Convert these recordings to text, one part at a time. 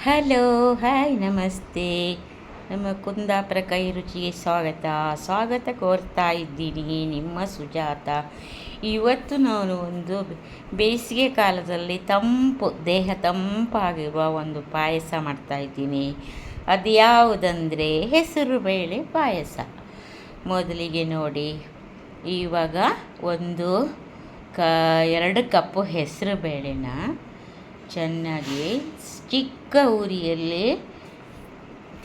Hello, hi, ನಮಸ್ತೆ. ನಮ್ಮ ಕುಂದಾಪುರ ಕೈ ರುಚಿಗೆ ಸ್ವಾಗತ ಕೋರ್ತಾ ಇದ್ದೀನಿ. ನಿಮ್ಮ ಸುಜಾತ. ಇವತ್ತು ನಾನು ಒಂದು ಬೇಸಿಗೆ ಕಾಲದಲ್ಲಿ ದೇಹ ತಂಪಾಗಿರುವ ಒಂದು ಪಾಯಸ ಮಾಡ್ತಾಯಿದ್ದೀನಿ. ಅದು ಯಾವುದಂದರೆ ಹೆಸರು ಬೇಳೆ ಪಾಯಸ. ಮೊದಲಿಗೆ ನೋಡಿ, ಇವಾಗ 2 ಕಪ್ಪು ಹೆಸರು ಬೇಳೆನ ಚೆನ್ನಾಗಿ ಚಿಕ್ಕ ಉರಿಯಲ್ಲಿ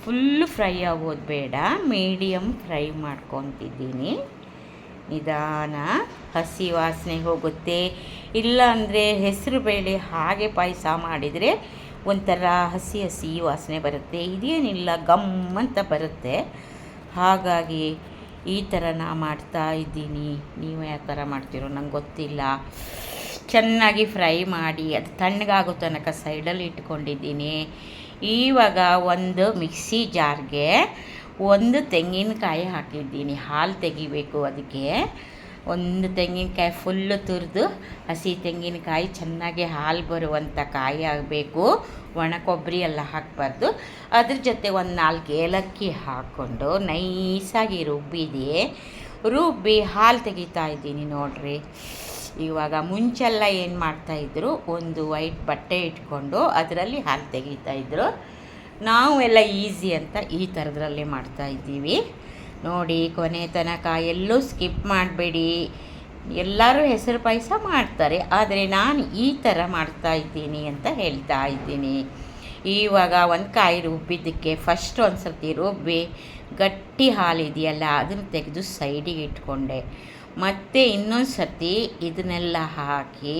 ಫುಲ್ಲು ಫ್ರೈ ಆಗೋದು ಬೇಡ, ಮೀಡಿಯಮ್ ಫ್ರೈ ಮಾಡ್ಕೊತಿದ್ದೀನಿ. ನಿಧಾನ, ಹಸಿ ವಾಸನೆ ಹೋಗುತ್ತೆ. ಇಲ್ಲಾಂದರೆ ಹೆಸರು ಬೇಳೆ ಹಾಗೆ ಪಾಯಸ ಮಾಡಿದರೆ ಒಂಥರ ಹಸಿ ಹಸಿ ವಾಸನೆ ಬರುತ್ತೆ. ಇದೇನಿಲ್ಲ, ಗಮ್ ಅಂತ ಬರುತ್ತೆ. ಹಾಗಾಗಿ ಈ ಥರ ಮಾಡ್ತಾ ಇದ್ದೀನಿ. ನೀವು ಯಾವ ಥರ ಮಾಡ್ತೀರೋ ನಂಗೆ ಗೊತ್ತಿಲ್ಲ. ಚೆನ್ನಾಗಿ ಫ್ರೈ ಮಾಡಿ ಅದು ತಣ್ಣಗಾಗೋ ತನಕ ಸೈಡಲ್ಲಿ ಇಟ್ಕೊಂಡಿದ್ದೀನಿ. ಇವಾಗ ಒಂದು ಮಿಕ್ಸಿ ಜಾರ್ಗೆ 1 ತೆಂಗಿನಕಾಯಿ ಹಾಕಿದ್ದೀನಿ. ಹಾಲು ತೆಗಿಬೇಕು. ಅದಕ್ಕೆ 1 ತೆಂಗಿನಕಾಯಿ ಫುಲ್ಲು ತುರಿದು, ಹಸಿ ತೆಂಗಿನಕಾಯಿ ಚೆನ್ನಾಗಿ ಹಾಲು ಬರುವಂಥ ಕಾಯಿ ಆಗಬೇಕು. ಒಣ ಕೊಬ್ಬರಿ ಎಲ್ಲ ಹಾಕಬಾರ್ದು. ಅದ್ರ ಜೊತೆ 4 ಏಲಕ್ಕಿ ಹಾಕ್ಕೊಂಡು ನೈಸಾಗಿ ರುಬ್ಬಿ ಹಾಲು ತೆಗಿತಾ ಇದ್ದೀನಿ. ನೋಡಿರಿ, ಇವಾಗ ಮುಂಚೆಲ್ಲ ಏನು ಮಾಡ್ತಾಯಿದ್ರು, ಒಂದು ವೈಟ್ ಬಟ್ಟೆ ಇಟ್ಕೊಂಡು ಅದರಲ್ಲಿ ಹಾಲು ತೆಗಿತಾಯಿದ್ರು. ನಾವೆಲ್ಲ ಈಸಿ ಅಂತ ಈ ಥರದ್ರಲ್ಲಿ ಮಾಡ್ತಾಯಿದ್ದೀವಿ. ನೋಡಿ, ಕೊನೆ ತನಕ ಎಲ್ಲೂ ಸ್ಕಿಪ್ ಮಾಡಬೇಡಿ. ಎಲ್ಲರೂ ಹೆಸರು ಪಾಯಸ ಮಾಡ್ತಾರೆ, ಆದರೆ ನಾನು ಈ ಥರ ಮಾಡ್ತಾಯಿದ್ದೀನಿ ಅಂತ ಹೇಳ್ತಾ ಇದ್ದೀನಿ. ಇವಾಗ ಒಂದು ಕಾಯಿ ರುಬ್ಬಿದ್ದಕ್ಕೆ ಫಸ್ಟ್ ಒಂದು ಸರ್ತಿ ರುಬ್ಬಿ ಗಟ್ಟಿ ಹಾಲಿದೆಯಲ್ಲ ಅದನ್ನು ತೆಗೆದು ಸೈಡಿಗೆ ಇಟ್ಕೊಂಡೆ. ಮತ್ತು ಇನ್ನೊಂದು ಸರ್ತಿ ಇದನ್ನೆಲ್ಲ ಹಾಕಿ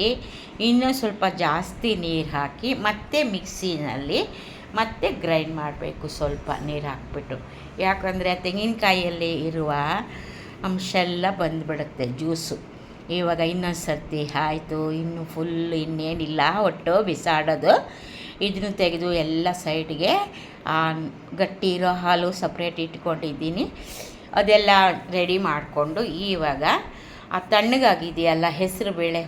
ಇನ್ನೊಂದು ಸ್ವಲ್ಪ ಜಾಸ್ತಿ ನೀರು ಹಾಕಿ ಮತ್ತೆ ಮಿಕ್ಸಿನಲ್ಲಿ ಮತ್ತೆ ಗ್ರೈಂಡ್ ಮಾಡಬೇಕು. ಸ್ವಲ್ಪ ನೀರು ಹಾಕ್ಬಿಟ್ಟು, ಯಾಕಂದರೆ ತೆಂಗಿನಕಾಯಿಯಲ್ಲಿ ಇರುವ ಅಂಶ ಎಲ್ಲ ಬಂದುಬಿಡುತ್ತೆ, ಜ್ಯೂಸು. ಇವಾಗ ಇನ್ನೊಂದು ಸರ್ತಿ ಆಯಿತು. ಇನ್ನು ಇನ್ನೇನಿಲ್ಲ, ಒಟ್ಟು ಬಿಸಾಡೋದು. ಇದನ್ನು ತೆಗೆದು ಎಲ್ಲ ಸೈಡ್ಗೆ ಗಟ್ಟಿ ಇರೋ ಹಾಲು ಸಪ್ರೇಟ್ ಇಟ್ಕೊಂಡಿದ್ದೀನಿ. ಅದೆಲ್ಲ ರೆಡಿ ಮಾಡಿಕೊಂಡು ಇವಾಗ ಆ ತಣ್ಣಗಾಗಿದೆಯಲ್ಲ ಹೆಸರು ಬೇಳೆ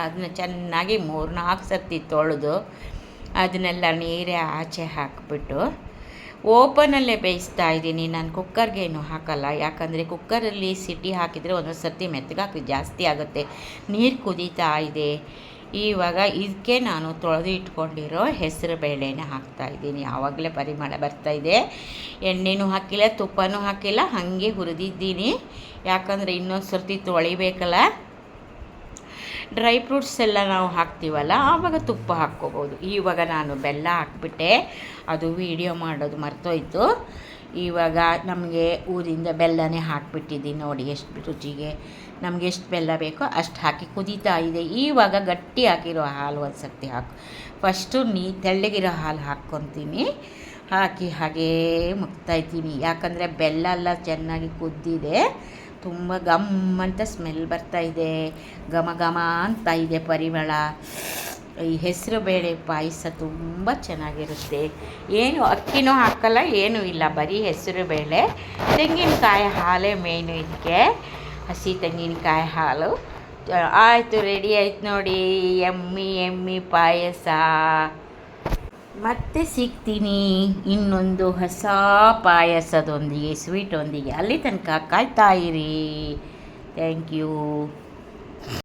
ಅದನ್ನ ಚೆನ್ನಾಗಿ 3-4 ಸರ್ತಿ ತೊಳೆದು ಅದನ್ನೆಲ್ಲ ನೀರೇ ಆಚೆ ಹಾಕಿಬಿಟ್ಟು ಓಪನಲ್ಲೇ ಬೇಯಿಸ್ತಾ ಇದ್ದೀನಿ. ನಾನು ಕುಕ್ಕರ್ಗೇನು ಹಾಕಲ್ಲ, ಯಾಕಂದರೆ ಕುಕ್ಕರಲ್ಲಿ ಸಿಟಿ ಹಾಕಿದರೆ ಒಂದೊಂದು ಸರ್ತಿ ಮೆತ್ತಗಾಕಿ ಜಾಸ್ತಿ ಆಗುತ್ತೆ. ನೀರು ಕುದೀತಾ ಇದೆ. ಇವಾಗ ಇದಕ್ಕೆ ನಾನು ತೊಳೆದು ಇಟ್ಕೊಂಡಿರೋ ಹೆಸರು ಬೇಳೆನ ಹಾಕ್ತಾಯಿದ್ದೀನಿ. ಆವಾಗಲೇ ಪರಿಮಳ ಬರ್ತಾಯಿದೆ. ಎಣ್ಣೆನೂ ಹಾಕಿಲ್ಲ, ತುಪ್ಪನೂ ಹಾಕಿಲ್ಲ, ಹಾಗೆ ಹುರಿದಿದ್ದೀನಿ. ಯಾಕಂದರೆ ಇನ್ನೊಂದು ಸರ್ತಿ ತೊಳಿಬೇಕಲ್ಲ. ಡ್ರೈ ಫ್ರೂಟ್ಸ್ ಎಲ್ಲ ನಾವು ಹಾಕ್ತೀವಲ್ಲ, ಆವಾಗ ತುಪ್ಪ ಹಾಕ್ಕೋಬೋದು. ಇವಾಗ ನಾನು ಬೆಲ್ಲ ಹಾಕ್ಬಿಟ್ಟೆ, ಅದು ವೀಡಿಯೋ ಮಾಡೋದು ಮರ್ತೋಯ್ತು. ಇವಾಗ ನಮಗೆ ಊರಿಂದ ಬೆಲ್ಲನೇ ಹಾಕಿಬಿಟ್ಟಿದ್ದೀನಿ. ನೋಡಿ, ಎಷ್ಟು ರುಚಿಗೆ ನಮಗೆ ಎಷ್ಟು ಬೆಲ್ಲ ಬೇಕೋ ಅಷ್ಟು ಹಾಕಿ ಕುದೀತಾ ಇದೆ. ಇವಾಗ ಗಟ್ಟಿ ಹಾಕಿರೋ ಹಾಲು ಒಂದು ಸರ್ತಿ ಫಸ್ಟು ತೆಳ್ಳಗಿರೋ ಹಾಲು ಹಾಕ್ಕೊತೀನಿ. ಹಾಕಿ ಹಾಗೇ ಮುಗ್ತಾಯಿದ್ದೀನಿ. ಯಾಕಂದರೆ ಬೆಲ್ಲ ಎಲ್ಲ ಚೆನ್ನಾಗಿ ಕುದ್ದಿದೆ. ತುಂಬ ಗಮ್ ಅಂತ ಸ್ಮೆಲ್ ಬರ್ತಾಯಿದೆ, ಘಮ ಘಮ ಅಂತ ಇದೆ ಪರಿಮಳ. ಈ ಹೆಸರು ಬೇಳೆ ಪಾಯಸ ತುಂಬ ಚೆನ್ನಾಗಿರುತ್ತೆ. ಏನು ಅಕ್ಕಿನೂ ಹಾಕಲ್ಲ, ಏನೂ ಇಲ್ಲ, ಬರೀ ಹೆಸರು ಬೇಳೆ. ತೆಂಗಿನಕಾಯಿ ಹಾಲೇ ಮೇಯ್ನು ಇದಕ್ಕೆ, ಹಸಿ ತೆಂಗಿನಕಾಯಿ ಹಾಲು. ಆಯಿತು, ರೆಡಿ ಆಯ್ತು ನೋಡಿ, ಎಮ್ಮಿ ಪಾಯಸ. ಮತ್ತೆ ಸಿಗ್ತೀನಿ ಇನ್ನೊಂದು ಹೊಸ ಪಾಯಸದೊಂದಿಗೆ, ಸ್ವೀಟೊಂದಿಗೆ. ಅಲ್ಲಿ ತನಕ ಕಾಯ್ತಾ ಇರಿ. Thank you.